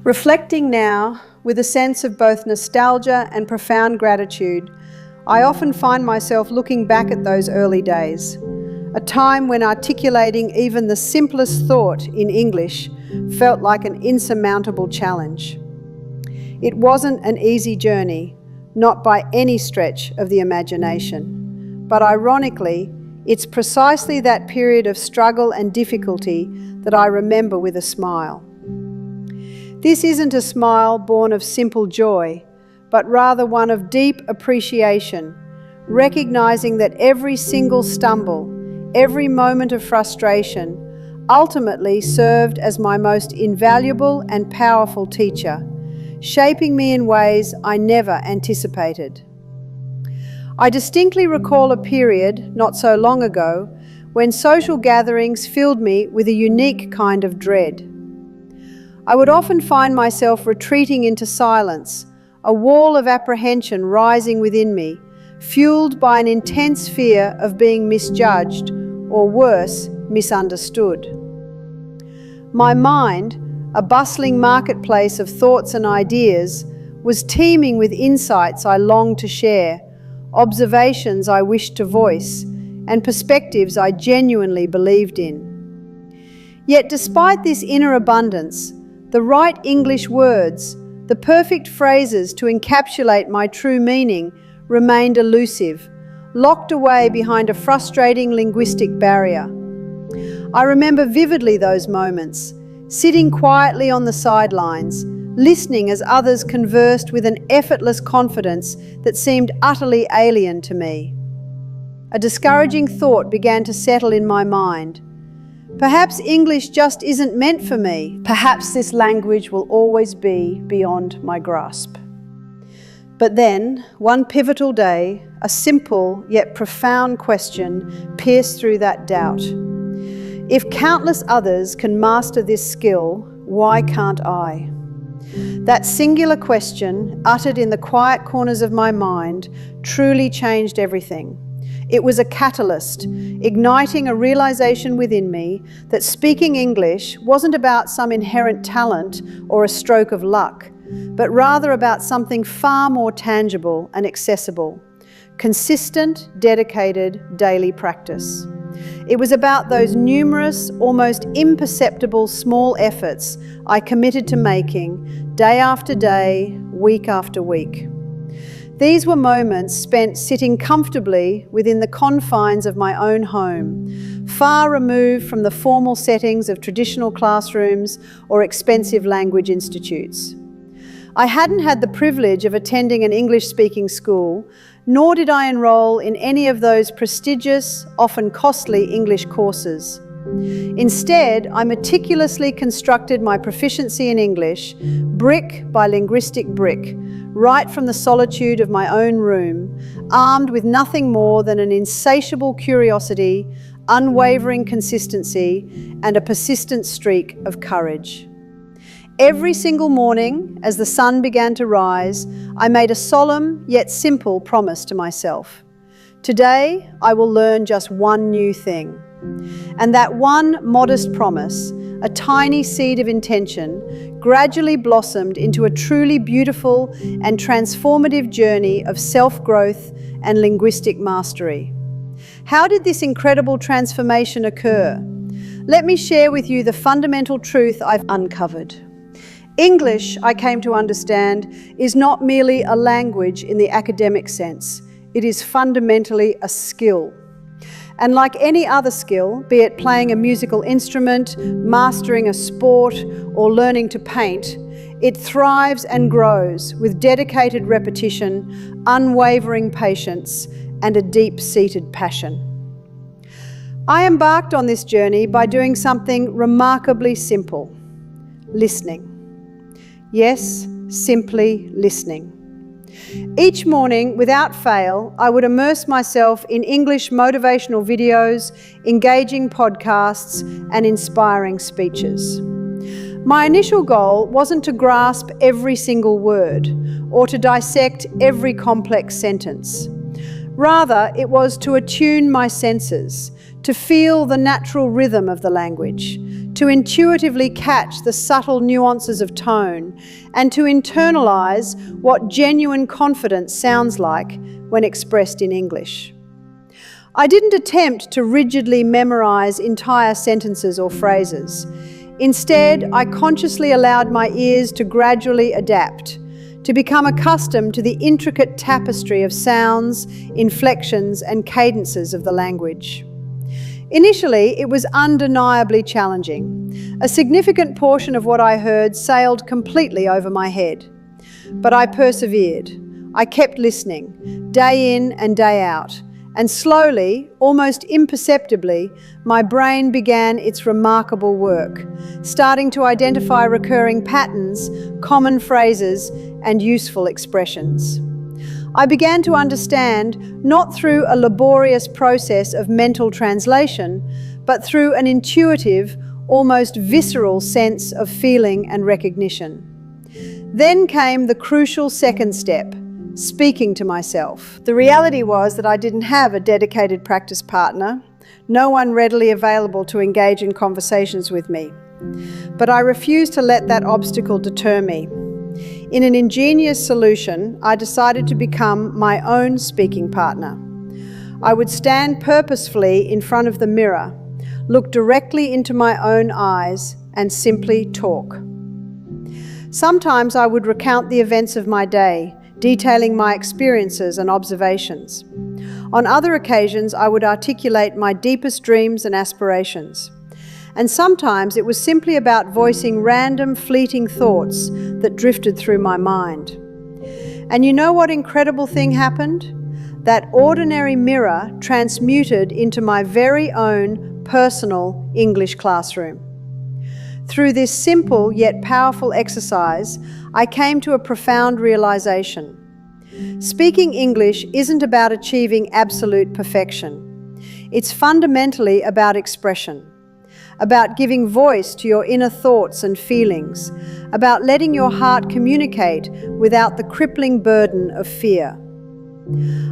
Reflecting now, with a sense of both nostalgia and profound gratitude, I often find myself looking back at those early days, a time when articulating even the simplest thought in English felt like an insurmountable challenge. It wasn't an easy journey, not by any stretch of the imagination, but ironically, it's precisely that period of struggle and difficulty that I remember with a smile. This isn't a smile born of simple joy, but rather one of deep appreciation, recognizing that every single stumble, every moment of frustration, ultimately served as my most invaluable and powerful teacher, shaping me in ways I never anticipated. I distinctly recall a period, not so long ago, when social gatherings filled me with a unique kind of dread. I would often find myself retreating into silence, a wall of apprehension rising within me, fueled by an intense fear of being misjudged, or worse, misunderstood. My mind, a bustling marketplace of thoughts and ideas, was teeming with insights I longed to share, observations I wished to voice, and perspectives I genuinely believed in. Yet despite this inner abundance, the right English words, the perfect phrases to encapsulate my true meaning, remained elusive, locked away behind a frustrating linguistic barrier. I remember vividly those moments, sitting quietly on the sidelines, listening as others conversed with an effortless confidence that seemed utterly alien to me. A discouraging thought began to settle in my mind. Perhaps English just isn't meant for me. Perhaps this language will always be beyond my grasp. But then, one pivotal day, a simple yet profound question pierced through that doubt. If countless others can master this skill, why can't I? That singular question, uttered in the quiet corners of my mind, truly changed everything. It was a catalyst, igniting a realization within me that speaking English wasn't about some inherent talent or a stroke of luck, but rather about something far more tangible and accessible: consistent, dedicated, daily practice. It was about those numerous, almost imperceptible small efforts I committed to making day after day, week after week. These were moments spent sitting comfortably within the confines of my own home, far removed from the formal settings of traditional classrooms or expensive language institutes. I hadn't had the privilege of attending an English-speaking school, nor did I enroll in any of those prestigious, often costly English courses. Instead, I meticulously constructed my proficiency in English, brick by linguistic brick, right from the solitude of my own room, armed with nothing more than an insatiable curiosity, unwavering consistency, and a persistent streak of courage. Every single morning, as the sun began to rise, I made a solemn yet simple promise to myself. Today, I will learn just one new thing. And that one modest promise, a tiny seed of intention, gradually blossomed into a truly beautiful and transformative journey of self-growth and linguistic mastery. How did this incredible transformation occur? Let me share with you the fundamental truth I've uncovered. English, I came to understand, is not merely a language in the academic sense. It is fundamentally a skill. And like any other skill, be it playing a musical instrument, mastering a sport, or learning to paint, it thrives and grows with dedicated repetition, unwavering patience, and a deep-seated passion. I embarked on this journey by doing something remarkably simple: listening. Yes, simply listening. Each morning, without fail, I would immerse myself in English motivational videos, engaging podcasts, and inspiring speeches. My initial goal wasn't to grasp every single word or to dissect every complex sentence. Rather, it was to attune my senses, to feel the natural rhythm of the language, to intuitively catch the subtle nuances of tone, and to internalize what genuine confidence sounds like when expressed in English. I didn't attempt to rigidly memorize entire sentences or phrases. Instead, I consciously allowed my ears to gradually adapt, to become accustomed to the intricate tapestry of sounds, inflections, and cadences of the language. Initially, it was undeniably challenging. A significant portion of what I heard sailed completely over my head. But I persevered. I kept listening, day in and day out, and slowly, almost imperceptibly, my brain began its remarkable work, starting to identify recurring patterns, common phrases, and useful expressions. I began to understand, not through a laborious process of mental translation, but through an intuitive, almost visceral sense of feeling and recognition. Then came the crucial second step, speaking to myself. The reality was that I didn't have a dedicated practice partner, no one readily available to engage in conversations with me. But I refused to let that obstacle deter me. In an ingenious solution, I decided to become my own speaking partner. I would stand purposefully in front of the mirror, look directly into my own eyes, and simply talk. Sometimes I would recount the events of my day, detailing my experiences and observations. On other occasions, I would articulate my deepest dreams and aspirations. And sometimes it was simply about voicing random, fleeting thoughts that drifted through my mind. And you know what incredible thing happened? That ordinary mirror transmuted into my very own personal English classroom. Through this simple yet powerful exercise, I came to a profound realization. Speaking English isn't about achieving absolute perfection. It's fundamentally about expression, about giving voice to your inner thoughts and feelings, about letting your heart communicate without the crippling burden of fear.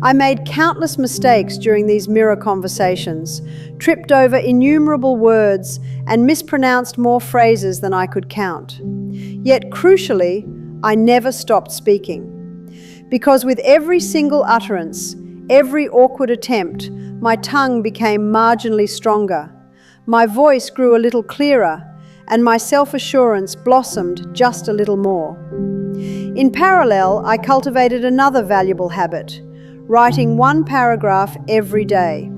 I made countless mistakes during these mirror conversations, tripped over innumerable words, and mispronounced more phrases than I could count. Yet crucially, I never stopped speaking. Because with every single utterance, every awkward attempt, my tongue became marginally stronger. My voice grew a little clearer, and my self-assurance blossomed just a little more. In parallel, I cultivated another valuable habit, writing one paragraph every day.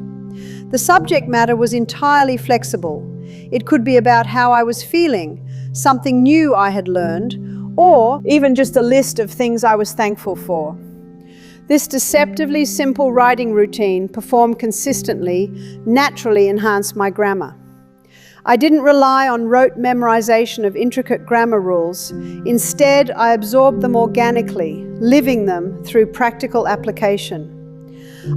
The subject matter was entirely flexible. It could be about how I was feeling, something new I had learned, or even just a list of things I was thankful for. This deceptively simple writing routine, performed consistently, naturally enhanced my grammar. I didn't rely on rote memorization of intricate grammar rules. Instead, I absorbed them organically, living them through practical application.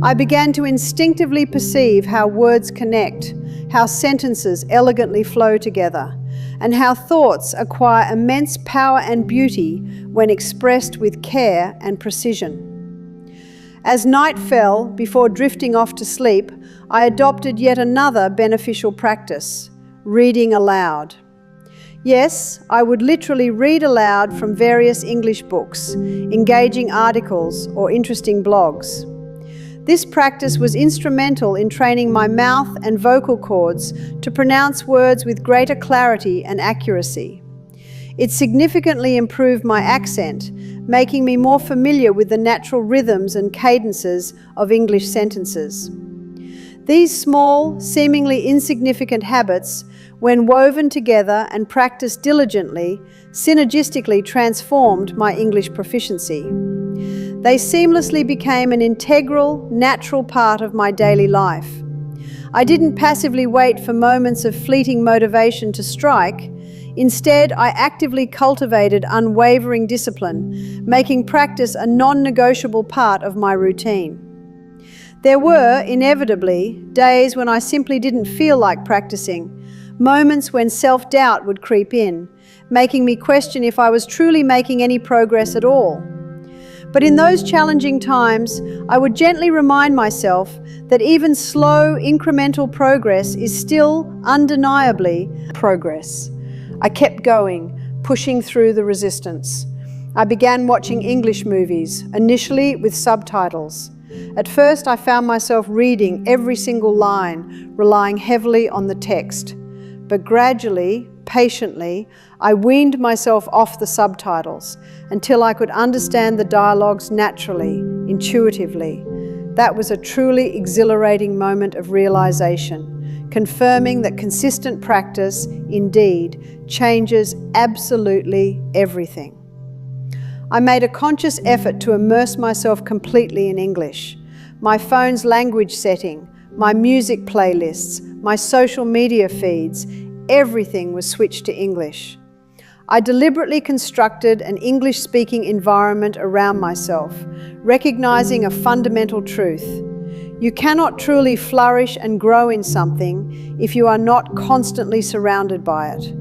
I began to instinctively perceive how words connect, how sentences elegantly flow together, and how thoughts acquire immense power and beauty when expressed with care and precision. As night fell, before drifting off to sleep, I adopted yet another beneficial practice, reading aloud. Yes, I would literally read aloud from various English books, engaging articles, or interesting blogs. This practice was instrumental in training my mouth and vocal cords to pronounce words with greater clarity and accuracy. It significantly improved my accent, making me more familiar with the natural rhythms and cadences of English sentences. These small, seemingly insignificant habits, when woven together and practiced diligently, synergistically transformed my English proficiency. They seamlessly became an integral, natural part of my daily life. I didn't passively wait for moments of fleeting motivation to strike. Instead, I actively cultivated unwavering discipline, making practice a non-negotiable part of my routine. There were, inevitably, days when I simply didn't feel like practicing, moments when self-doubt would creep in, making me question if I was truly making any progress at all. But in those challenging times, I would gently remind myself that even slow, incremental progress is still undeniably progress. I kept going, pushing through the resistance. I began watching English movies, initially with subtitles. At first, I found myself reading every single line, relying heavily on the text. But gradually, patiently, I weaned myself off the subtitles until I could understand the dialogues naturally, intuitively. That was a truly exhilarating moment of realization, confirming that consistent practice, indeed, changes absolutely everything. I made a conscious effort to immerse myself completely in English. My phone's language setting, my music playlists, my social media feeds, everything was switched to English. I deliberately constructed an English-speaking environment around myself, recognizing a fundamental truth. You cannot truly flourish and grow in something if you are not constantly surrounded by it.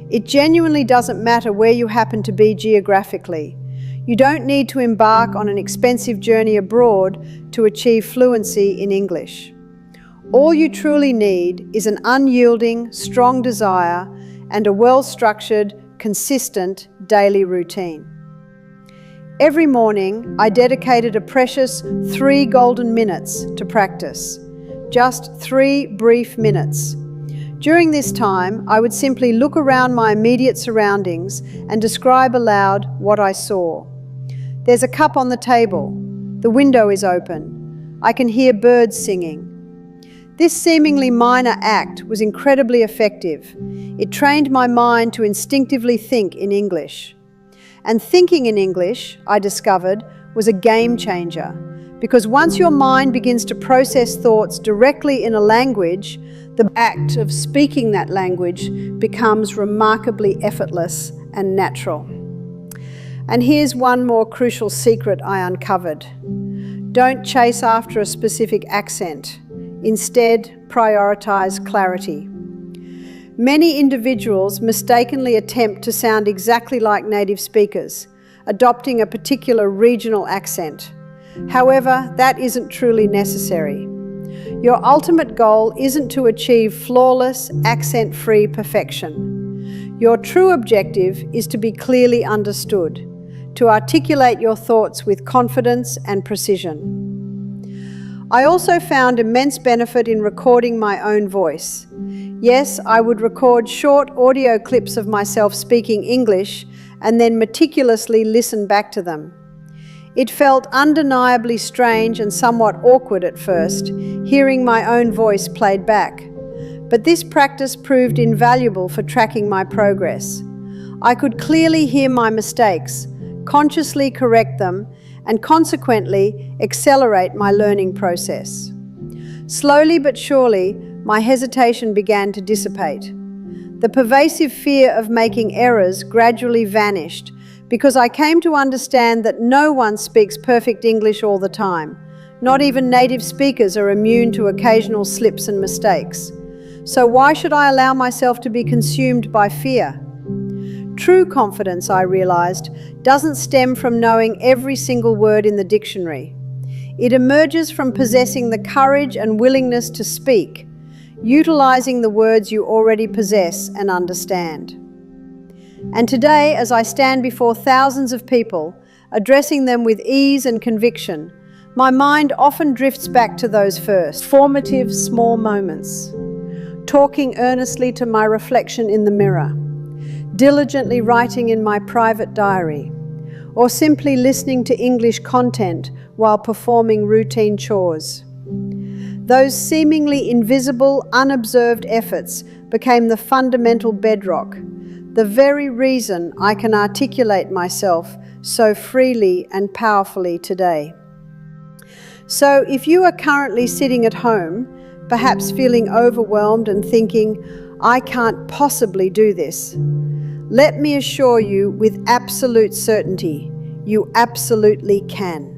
It genuinely doesn't matter where you happen to be geographically. You don't need to embark on an expensive journey abroad to achieve fluency in English. All you truly need is an unyielding, strong desire and a well-structured, consistent daily routine. Every morning, I dedicated a precious 3 golden minutes to practice. Just 3 brief minutes. During this time, I would simply look around my immediate surroundings and describe aloud what I saw. There's a cup on the table. The window is open. I can hear birds singing. This seemingly minor act was incredibly effective. It trained my mind to instinctively think in English. And thinking in English, I discovered, was a game changer. Because once your mind begins to process thoughts directly in a language, the act of speaking that language becomes remarkably effortless and natural. And here's one more crucial secret I uncovered. Don't chase after a specific accent. Instead, prioritize clarity. Many individuals mistakenly attempt to sound exactly like native speakers, adopting a particular regional accent. However, that isn't truly necessary. Your ultimate goal isn't to achieve flawless, accent-free perfection. Your true objective is to be clearly understood, to articulate your thoughts with confidence and precision. I also found immense benefit in recording my own voice. Yes, I would record short audio clips of myself speaking English and then meticulously listen back to them. It felt undeniably strange and somewhat awkward at first, hearing my own voice played back. But this practice proved invaluable for tracking my progress. I could clearly hear my mistakes, consciously correct them, and consequently accelerate my learning process. Slowly but surely, my hesitation began to dissipate. The pervasive fear of making errors gradually vanished because I came to understand that no one speaks perfect English all the time. Not even native speakers are immune to occasional slips and mistakes. So why should I allow myself to be consumed by fear? True confidence, I realized, doesn't stem from knowing every single word in the dictionary. It emerges from possessing the courage and willingness to speak, utilizing the words you already possess and understand. And today, as I stand before thousands of people, addressing them with ease and conviction, my mind often drifts back to those first, formative small moments. Talking earnestly to my reflection in the mirror, diligently writing in my private diary, or simply listening to English content while performing routine chores. Those seemingly invisible, unobserved efforts became the fundamental bedrock, the very reason I can articulate myself so freely and powerfully today. So if you are currently sitting at home, perhaps feeling overwhelmed and thinking, I can't possibly do this, let me assure you with absolute certainty, you absolutely can.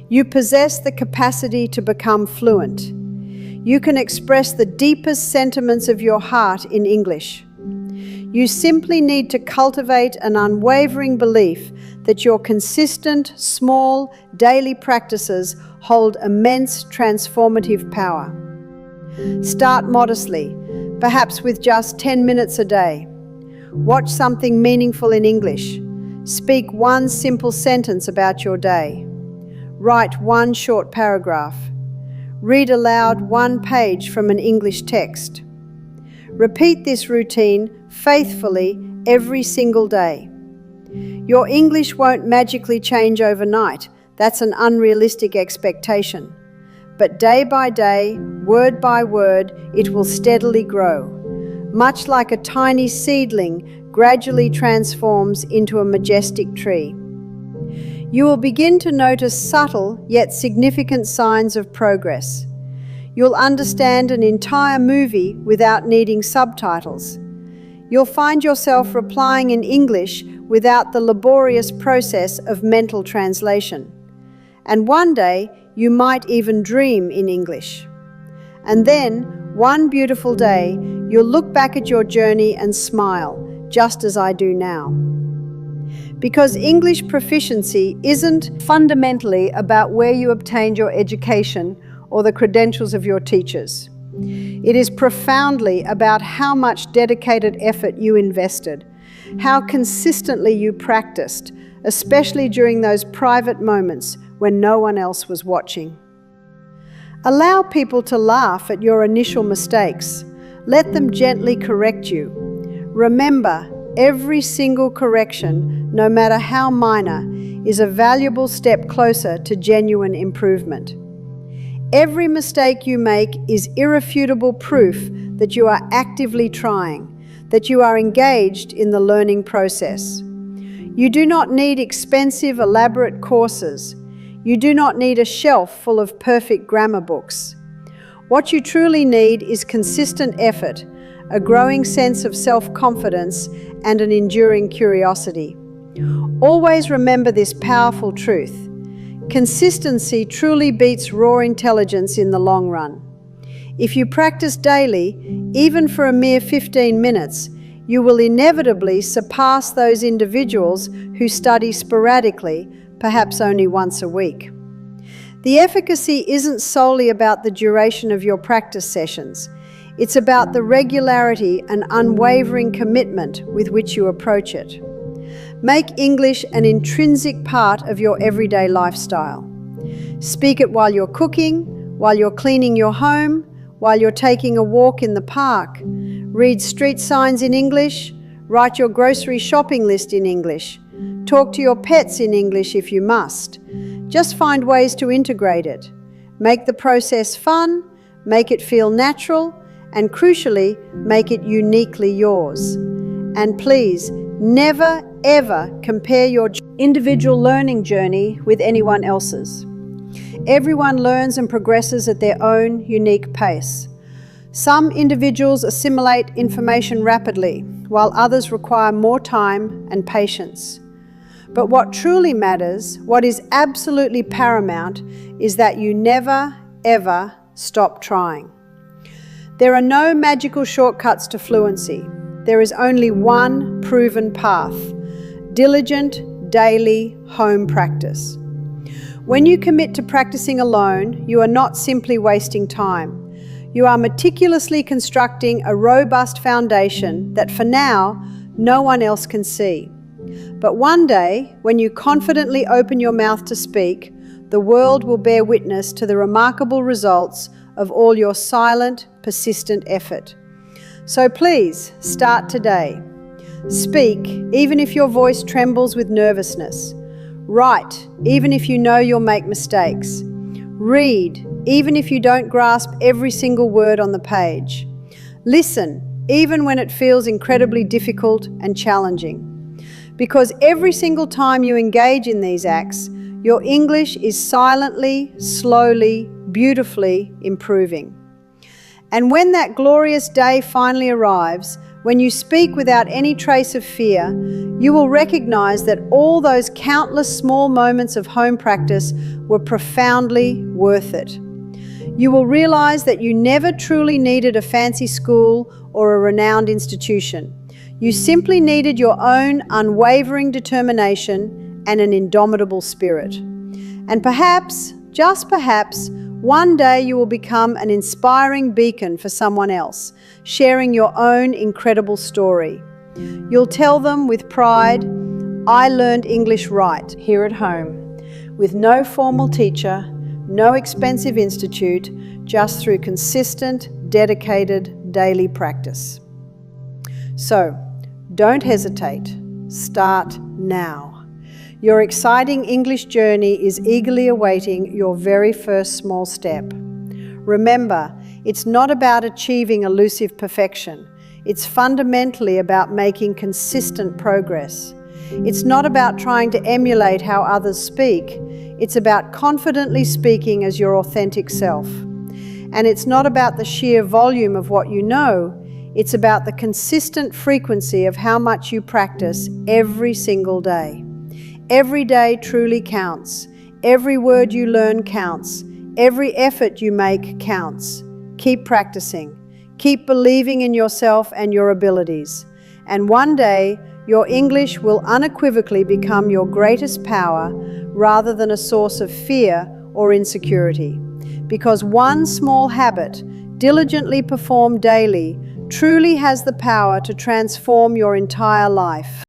You possess the capacity to become fluent. You can express the deepest sentiments of your heart in English. You simply need to cultivate an unwavering belief that your consistent, small, daily practices hold immense transformative power. Start modestly, perhaps with just 10 minutes a day. Watch something meaningful in English. Speak one simple sentence about your day. Write one short paragraph. Read aloud one page from an English text. Repeat this routine faithfully every single day. Your English won't magically change overnight. That's an unrealistic expectation. But day by day, word by word, it will steadily grow. Much like a tiny seedling gradually transforms into a majestic tree. You will begin to notice subtle yet significant signs of progress. You'll understand an entire movie without needing subtitles. You'll find yourself replying in English without the laborious process of mental translation. And one day, you might even dream in English. And then, one beautiful day, you'll look back at your journey and smile, just as I do now. Because English proficiency isn't fundamentally about where you obtained your education or the credentials of your teachers. It is profoundly about how much dedicated effort you invested, how consistently you practiced, especially during those private moments when no one else was watching. Allow people to laugh at your initial mistakes. Let them gently correct you. Remember, every single correction, no matter how minor, is a valuable step closer to genuine improvement. Every mistake you make is irrefutable proof that you are actively trying, that you are engaged in the learning process. You do not need expensive, elaborate courses. You do not need a shelf full of perfect grammar books. What you truly need is consistent effort, a growing sense of self-confidence, and an enduring curiosity. Always remember this powerful truth. Consistency truly beats raw intelligence in the long run. If you practice daily, even for a mere 15 minutes, you will inevitably surpass those individuals who study sporadically, perhaps only once a week. The efficacy isn't solely about the duration of your practice sessions. It's about the regularity and unwavering commitment with which you approach it. Make English an intrinsic part of your everyday lifestyle. Speak it while you're cooking, while you're cleaning your home, while you're taking a walk in the park. Read street signs in English. Write your grocery shopping list in English. Talk to your pets in English if you must. Just find ways to integrate it. Make the process fun, make it feel natural, and crucially, make it uniquely yours. And please, never ever compare your individual learning journey with anyone else's. Everyone learns and progresses at their own unique pace. Some individuals assimilate information rapidly, while others require more time and patience. But what truly matters, what is absolutely paramount, is that you never, ever stop trying. There are no magical shortcuts to fluency. There is only one proven path: diligent, daily home practice. When you commit to practicing alone, you are not simply wasting time. You are meticulously constructing a robust foundation that for now, no one else can see. But one day, when you confidently open your mouth to speak, the world will bear witness to the remarkable results of all your silent, persistent effort. So please, start today. Speak, even if your voice trembles with nervousness. Write, even if you know you'll make mistakes. Read, even if you don't grasp every single word on the page. Listen, even when it feels incredibly difficult and challenging. Because every single time you engage in these acts, your English is silently, slowly, beautifully improving. And when that glorious day finally arrives, when you speak without any trace of fear, you will recognize that all those countless small moments of home practice were profoundly worth it. You will realize that you never truly needed a fancy school or a renowned institution. You simply needed your own unwavering determination and an indomitable spirit. And perhaps, just perhaps, one day you will become an inspiring beacon for someone else, sharing your own incredible story. You'll tell them with pride, "I learned English right here at home, with no formal teacher, no expensive institute, just through consistent, dedicated, daily practice." So, don't hesitate. Start now. Your exciting English journey is eagerly awaiting your very first small step. Remember, it's not about achieving elusive perfection. It's fundamentally about making consistent progress. It's not about trying to emulate how others speak. It's about confidently speaking as your authentic self. And it's not about the sheer volume of what you know. It's about the consistent frequency of how much you practice every single day. Every day truly counts. Every word you learn counts. Every effort you make counts. Keep practicing. Keep believing in yourself and your abilities. And one day, your English will unequivocally become your greatest power rather than a source of fear or insecurity. Because one small habit, diligently performed daily, truly has the power to transform your entire life.